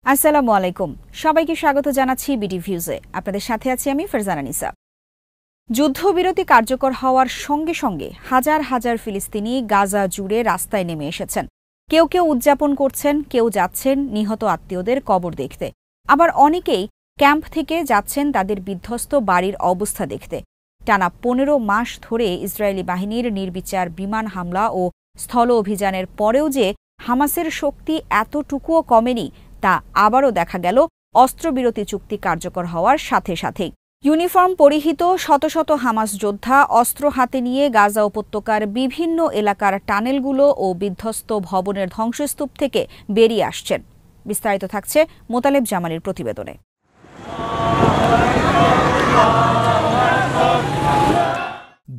আসসালামু আলাইকুম, সবাইকে স্বাগত জানাচ্ছি বিডি ভিউজে। আপনাদের সাথে আছি আমি ফারজানা নিসা। যুদ্ধবিরতি কার্যকর হওয়ার সঙ্গে সঙ্গে হাজার হাজার ফিলিস্তিনি গাজা জুড়ে রাস্তায় নেমে এসেছেন। কেউ কেউ উদযাপন করছেন, কেউ যাচ্ছেন নিহত আত্মীয়দের কবর দেখতে, আবার অনেকেই ক্যাম্প থেকে যাচ্ছেন তাদের বিধ্বস্ত বাড়ির অবস্থা দেখতে। টানা ১৫ মাস ধরে ইসরায়েলি বাহিনীর নির্বিচার বিমান হামলা ও স্থল অভিযানের পরেও যে হামাসের শক্তি এতটুকুও কমেনি তা আবারও দেখা গেল অস্ত্রবিরতি চুক্তি কার্যকর হওয়ার সাথে সাথেই। ইউনিফর্ম পরিহিত শত শত হামাস যোদ্ধা অস্ত্র হাতে নিয়ে গাজা উপত্যকার বিভিন্ন এলাকার টানেলগুলো ও বিধ্বস্ত ভবনের ধ্বংসস্তূপ থেকে বেরিয়ে আসছেন। বিস্তারিত থাকছে মোতালেব জামালের প্রতিবেদনে।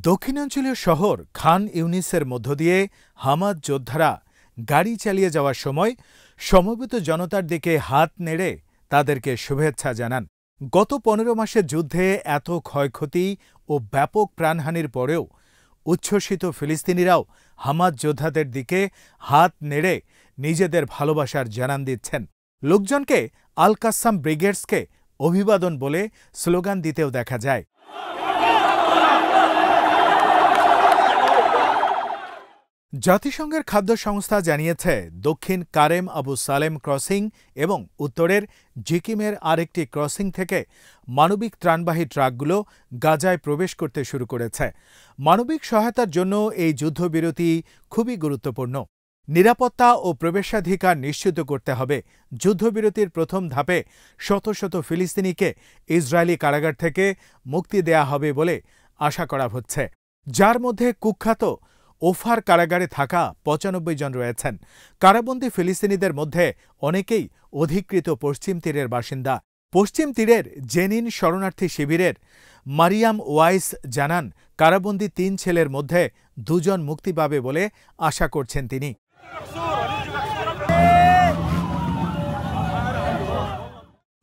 দক্ষিণাঞ্চলীয় শহর খান ইউনিসের মধ্য দিয়ে হামাস যোদ্ধারা গাড়ি চালিয়ে যাওয়ার সময় সমবেত জনতার দিকে হাত নেড়ে তাদেরকে শুভেচ্ছা জানান। গত ১৫ মাসের যুদ্ধে এত ক্ষয়ক্ষতি ও ব্যাপক প্রাণহানির পরেও উচ্ছ্বসিত ফিলিস্তিনিরাও হামাস যোদ্ধাদের দিকে হাত নেড়ে নিজেদের ভালোবাসার জানান দিচ্ছেন। লোকজনকে আল কাসাম ব্রিগেডসকে অভিবাদন বলে স্লোগান দিতেও দেখা যায়। জাতিসংঘের খাদ্য সংস্থা জানিয়েছে, দক্ষিণ কারেম আবু সালেম ক্রসিং এবং উত্তরের জিকিমের আরেকটি ক্রসিং থেকে মানবিক ত্রাণবাহী ট্রাকগুলো গাজায় প্রবেশ করতে শুরু করেছে। মানবিক সহায়তার জন্য এই যুদ্ধবিরতি খুবই গুরুত্বপূর্ণ। নিরাপত্তা ও প্রবেশাধিকার নিশ্চিত করতে হবে। যুদ্ধবিরতির প্রথম ধাপে শত শত ফিলিস্তিনিকে ইসরায়েলি কারাগার থেকে মুক্তি দেয়া হবে বলে আশা করা হচ্ছে, যার মধ্যে কুখ্যাত ওফার কারাগারে থাকা ৯৫ জন রয়েছেন। কারাবন্দী ফিলিস্তিনিদের মধ্যে অনেকেই অধিকৃত পশ্চিম তীরের বাসিন্দা। পশ্চিম তীরের জেনিন শরণার্থী শিবিরের মারিয়াম ওয়াইস জানান, কারাবন্দী ৩ ছেলের মধ্যে ২ জন মুক্তি পাবে বলে আশা করছেন তিনি।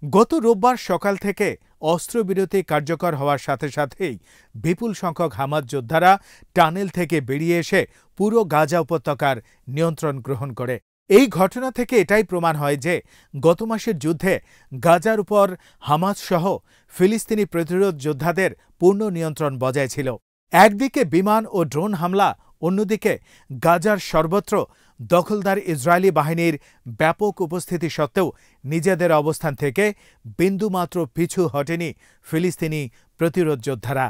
গত রোববার সকাল থেকে অস্ত্রবিরতি কার্যকর হওয়ার সাথে সাথেই বিপুল সংখ্যক হামাস যোদ্ধারা টানেল থেকে বেরিয়ে এসে পুরো গাজা উপত্যকার নিয়ন্ত্রণ গ্রহণ করে। এই ঘটনা থেকে এটাই প্রমাণ হয় যে গত মাসের যুদ্ধে গাজার উপর হামাস সহ ফিলিস্তিনি প্রতিরোধ যোদ্ধাদের পূর্ণ নিয়ন্ত্রণ বজায় ছিল। একদিকে বিমান ও ড্রোন হামলা, অন্যদিকে গাজার সর্বত্র দখলদার ইসরায়েলি বাহিনীর ব্যাপক উপস্থিতি সত্ত্বেও নিজেদের অবস্থান থেকে বিন্দুমাত্র পিছু হটেনি ফিলিস্তিনি প্রতিরোধ যোদ্ধারা।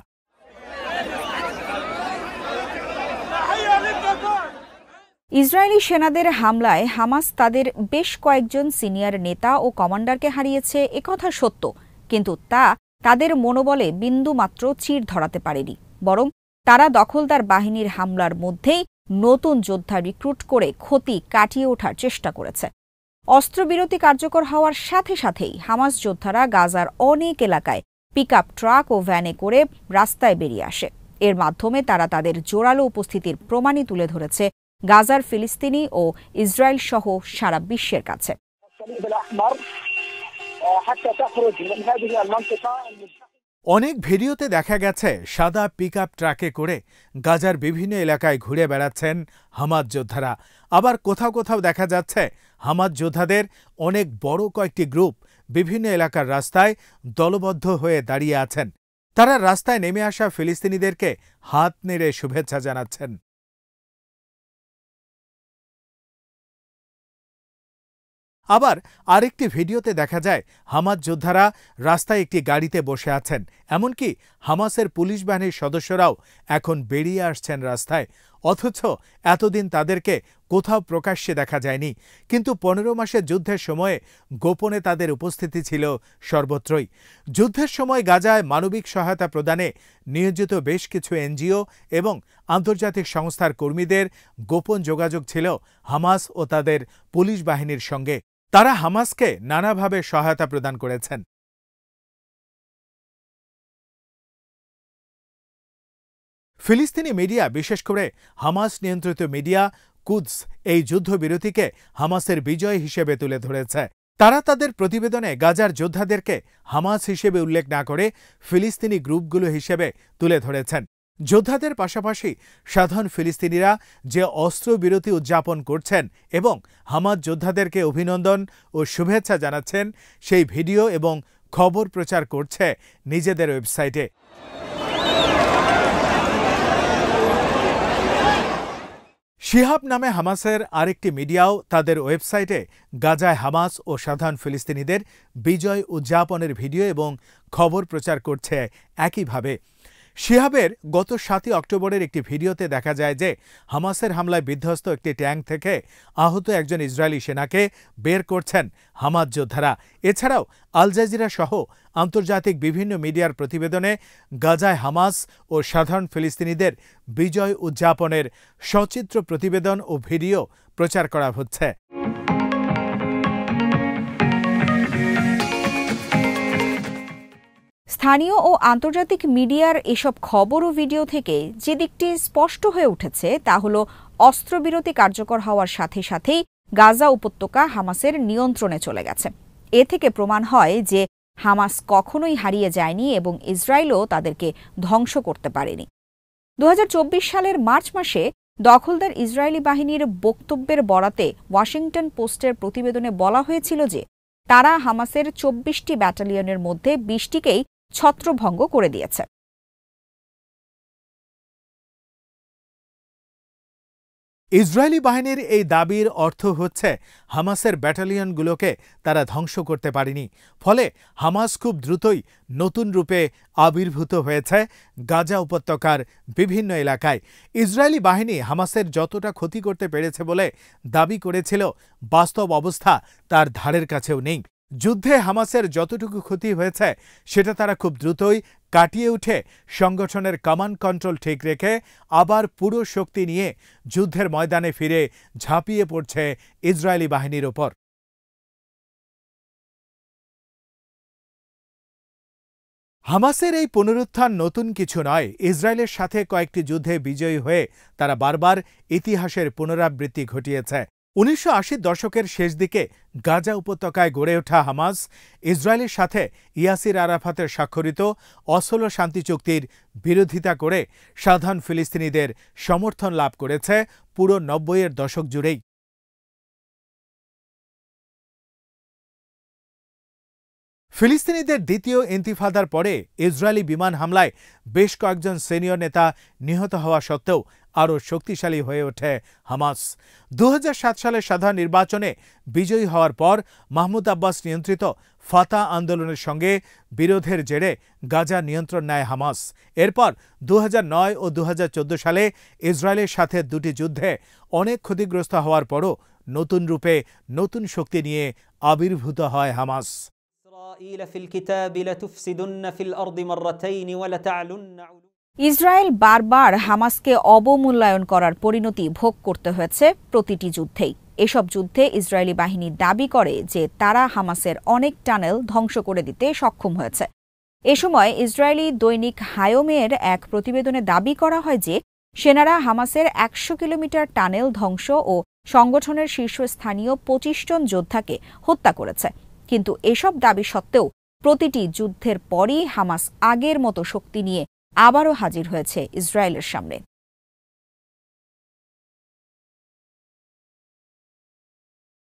ইসরায়েলি সেনাদের হামলায় হামাস তাদের বেশ কয়েকজন সিনিয়র নেতা ও কমান্ডারকে হারিয়েছে, একথা সত্য, কিন্তু তা তাদের মনোবলে বিন্দুমাত্র চির ধরাতে পারেনি। বরং তারা দখলদার বাহিনীর হামলার মধ্যেই নতুন যোদ্ধা রিক্রুট করে ক্ষতি কাটিয়ে ওঠার চেষ্টা করেছে। অস্ত্রবিরতি কার্যকর হওয়ার সাথে সাথেই হামাস যোদ্ধারা গাজার অনেক এলাকায় পিকআপ ট্রাক ও ভ্যানে করে রাস্তায় বেরিয়ে আসে। এর মাধ্যমে তারা তাদের জোরালো উপস্থিতির প্রমাণই তুলে ধরেছে গাজার ফিলিস্তিনি ও ইসরায়েল সহ সারা বিশ্বের কাছে। অনেক ভিডিওতে দেখা গেছে সাদা পিকআপ ট্রাকে করে গাজার বিভিন্ন এলাকায় ঘুরে বেড়াচ্ছেন হামাস যোদ্ধারা। আবার কোথাও কোথাও দেখা যাচ্ছে হামাস যোদ্ধাদের অনেক বড় কয়েকটি গ্রুপ বিভিন্ন এলাকার রাস্তায় দলবদ্ধ হয়ে দাঁড়িয়ে আছেন। তারা রাস্তায় নেমে আসা ফিলিস্তিনিদেরকে হাত নেড়ে শুভেচ্ছা জানাচ্ছেন। আবার আরেকটি ভিডিওতে দেখা যায় হামাস যোদ্ধারা রাস্তায় একটি গাড়িতে বসে আছেন। এমনকি হামাসের পুলিশ বাহিনীর সদস্যরাও এখন বেরিয়ে আসছেন রাস্তায়, অথচ এতদিন তাদেরকে কোথাও প্রকাশ্যে দেখা যায়নি। কিন্তু ১৫ মাসের যুদ্ধের সময়ে গোপনে তাদের উপস্থিতি ছিল সর্বত্রই। যুদ্ধের সময় গাজায় মানবিক সহায়তা প্রদানে নিয়োজিত বেশ কিছু এনজিও এবং আন্তর্জাতিক সংস্থার কর্মীদের গোপন যোগাযোগ ছিল হামাস ও তাদের পুলিশ বাহিনীর সঙ্গে। তারা হামাসকে নানাভাবে সহায়তা প্রদান করেছেন। ফিলিস্তিনি মিডিয়া, বিশেষ করে হামাস নিয়ন্ত্রিত মিডিয়া কুদস, এই যুদ্ধবিরতিকে হামাসের বিজয় হিসেবে তুলে ধরেছে। তারা তাদের প্রতিবেদনে গাজার যোদ্ধাদেরকে হামাস হিসেবে উল্লেখ না করে ফিলিস্তিনি গ্রুপগুলো হিসেবে তুলে ধরেছেন। যোদ্ধাদের পাশাপাশি সাধারণ ফিলিস্তিনিরা যে অস্ত্রবিরতি উদযাপন করছেন এবং হামাস যোদ্ধাদেরকে অভিনন্দন ও শুভেচ্ছা জানাচ্ছেন সেই ভিডিও এবং খবর প্রচার করছে নিজেদের ওয়েবসাইটে। শিহাব নামে হামাসের আরেকটি মিডিয়াও তাদের ওয়েবসাইটে গাজায় হামাস ও সাধারণ ফিলিস্তিনিদের বিজয় উদযাপনের ভিডিও এবং খবর প্রচার করছে একইভাবে। শিহাবের গত 7 অক্টোবরের একটি ভিডিওতে দেখা যায় যে হামাসের হামলায় বিধ্বস্ত একটি ট্যাঙ্ক থেকে আহত একজন ইসরায়েলি সেনাকে বের করছেন হামাস যোদ্ধারা। এছাড়াও আল জাজিরা সহ আন্তর্জাতিক বিভিন্ন মিডিয়ার প্রতিবেদনে গাজায় হামাস ও সাধারণ ফিলিস্তিনিদের বিজয় উদযাপনের সচিত্র প্রতিবেদন ও ভিডিও প্রচার করা হচ্ছে। স্থানীয় ও আন্তর্জাতিক মিডিয়ার এসব খবর ও ভিডিও থেকে যে দিকটি স্পষ্ট হয়ে উঠেছে তা হল অস্ত্রবিরতি কার্যকর হওয়ার সাথে সাথেই গাজা উপত্যকা হামাসের নিয়ন্ত্রণে চলে গেছে। এ থেকে প্রমাণ হয় যে হামাস কখনোই হারিয়ে যায়নি এবং ইসরায়েলও তাদেরকে ধ্বংস করতে পারেনি। 2024 সালের মার্চ মাসে দখলদার ইসরায়েলি বাহিনীর বক্তব্যের বরাতে ওয়াশিংটন পোস্টের প্রতিবেদনে বলা হয়েছিল যে তারা হামাসের 24টি ব্যাটালিয়নের মধ্যে 20টিকেই ছত্রভঙ্গ করে দিয়েছে। ইসরায়েলি বাহিনীর এই দাবির অর্থ হচ্ছে হামাসের ব্যাটালিয়নগুলোকে তারা ধ্বংস করতে পারেনি। ফলে হামাস খুব দ্রুতই নতুন রূপে আবির্ভূত হয়েছে গাজা উপত্যকার বিভিন্ন এলাকায়। ইসরায়েলি বাহিনী হামাসের যতটা ক্ষতি করতে পেরেছে বলে দাবি করেছিল, বাস্তব অবস্থা তার ধারের কাছেও নেই। যুদ্ধে হামাসের যতটুকু ক্ষতি হয়েছে সেটা তারা খুব দ্রুতই কাটিয়ে উঠে সংগঠনের কমান্ড কন্ট্রোল ঠিক রেখে আবার পুরো শক্তি নিয়ে যুদ্ধের ময়দানে ফিরে ঝাঁপিয়ে পড়ছে ইসরায়েলি বাহিনীর ওপর। হামাসের এই পুনরুত্থান নতুন কিছু নয়। ইসরায়েলের সাথে কয়েকটি যুদ্ধে বিজয়ী হয়ে তারা বারবার ইতিহাসের পুনরাবৃত্তি ঘটিয়েছে। 1980 দশকের শেষ দিকে গাজা উপত্যকায় গড়ে ওঠা হামাস ইসরায়েলের সাথে ইয়াসির আরাফাতের স্বাক্ষরিত অসলো শান্তি চুক্তির বিরোধিতা করে সাধারণ ফিলিস্তিনিদের সমর্থন লাভ করেছে পুরো 90-এর দশক জুড়েই। ফিলিস্তিনিদের দ্বিতীয় ইন্তিফাদার পরে ইসরায়েলি বিমান হামলায় বেশ কয়েকজন সিনিয়র নেতা নিহত হওয়া সত্ত্বেও আরও শক্তিশালী হয়ে ওঠে হামাস। 2007 সালের সাধারণ নির্বাচনে বিজয়ী হওয়ার পর মাহমুদ আব্বাস নিয়ন্ত্রিত ফাতা আন্দোলনের সঙ্গে বিরোধের জেরে গাজা নিয়ন্ত্রণ নেয় হামাস। এরপর 2009 ও 2014 সালে ইসরায়েলের সাথে দুটি যুদ্ধে অনেক ক্ষতিগ্রস্ত হওয়ার পরও নতুন রূপে নতুন শক্তি নিয়ে আবির্ভূত হয় হামাস। ইসরায়েল বারবার হামাসকে অবমূল্যায়ন করার পরিণতি ভোগ করতে হয়েছে প্রতিটি যুদ্ধেই। এসব যুদ্ধে ইসরায়েলি বাহিনী দাবি করে যে তারা হামাসের অনেক টানেল ধ্বংস করে দিতে সক্ষম হয়েছে। এ সময় ইসরায়েলি দৈনিক হায়োমের এক প্রতিবেদনে দাবি করা হয় যে সেনারা হামাসের 100 কিলোমিটার টানেল ধ্বংস ও সংগঠনের শীর্ষস্থানীয় 25 জন যোদ্ধাকে হত্যা করেছে। কিন্তু এসব দাবি সত্ত্বেও প্রতিটি যুদ্ধের পরই হামাস আগের মতো শক্তি নিয়ে আবারও হাজির হয়েছে ইসরায়েলের সামনে।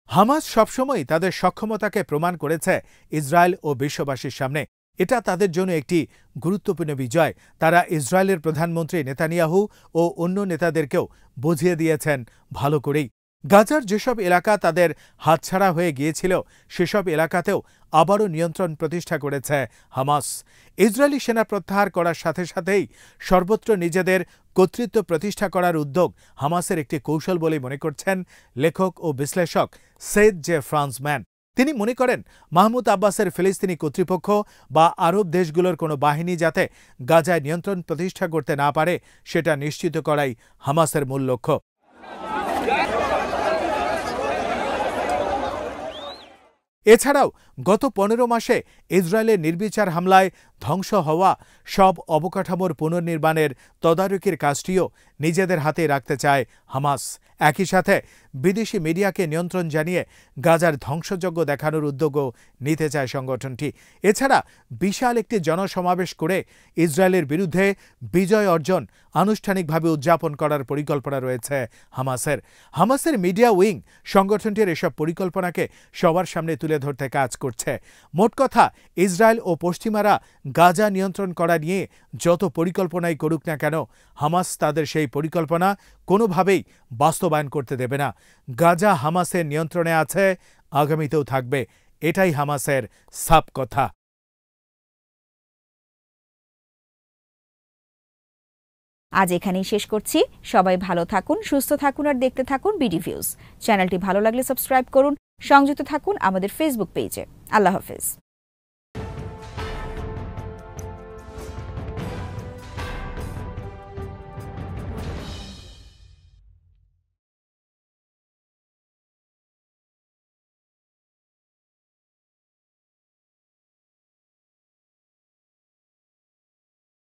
হামাস সবসময় তাদের সক্ষমতাকে প্রমাণ করেছে ইসরায়েল ও বিশ্ববাসীর সামনে। এটা তাদের জন্য একটি গুরুত্বপূর্ণ বিজয়। তারা ইসরায়েলের প্রধানমন্ত্রী নেতানিয়াহু ও অন্য নেতাদেরকেও বুঝিয়ে দিয়েছেন ভালো করেই। গাজার যেসব এলাকা তাদের হাতছাড়া হয়ে গিয়েছিল সেসব এলাকাতেও আবারও নিয়ন্ত্রণ প্রতিষ্ঠা করেছে হামাস। ইসরায়েলি সেনা প্রত্যাহার করার সাথে সাথেই সর্বত্র নিজেদের কর্তৃত্ব প্রতিষ্ঠা করার উদ্যোগ হামাসের একটি কৌশল বলে মনে করছেন লেখক ও বিশ্লেষক সেদ জে ফ্রান্সম্যান। তিনি মনে করেন মাহমুদ আব্বাসের ফিলিস্তিনি কর্তৃপক্ষ বা আরব দেশগুলোর কোনো বাহিনী যাতে গাজায় নিয়ন্ত্রণ প্রতিষ্ঠা করতে না পারে সেটা নিশ্চিত করাই হামাসের মূল লক্ষ্য। এছাড়াও গত ১৫ মাসে ইসরায়েলের নির্বিচার হামলায় ধ্বংস হওয়া সব অবকাঠামোর পুনর্নির্মাণের তদারকির কাজটিও নিজেদের হাতে রাখতে চায় হামাস। একই সাথে বিদেশি মিডিয়াকে নিয়ন্ত্রণ জানিয়ে গাজার ধ্বংসযজ্ঞ দেখানোর উদ্যোগও নিতে চায় সংগঠনটি। এছাড়া বিশাল একটি জনসমাবেশ করে ইসরায়েলের বিরুদ্ধে বিজয় অর্জন আনুষ্ঠানিকভাবে উদযাপন করার পরিকল্পনা রয়েছে হামাসের মিডিয়া উইং সংগঠনটির এসব পরিকল্পনাকে সবার সামনে তুলে ধরতে কাজ করছে। মোট কথা, ইসরায়েল ও পশ্চিমারা গাজা নিয়ন্ত্রণ করা নিয়ে যত পরিকল্পনাই করুক না কেন, হামাস তাদের সেই পরিকল্পনা কোনোভাবেই বাস্তবায়ন করতে দেবে না। গাজা হামাসের নিয়ন্ত্রণে আছে, আগামীতেও থাকবে। এটাই হামাসের সাফ কথা। আজ এখানেই শেষ করছি। সবাই ভালো থাকুন, সুস্থ থাকুন আর দেখতে থাকুন বিডি ভিউজ। চ্যানেলটি ভালো লাগলে সাবস্ক্রাইব করুন, সংযুক্ত থাকুন আমাদের ফেসবুক পেজে। আল্লাহ হাফেজ।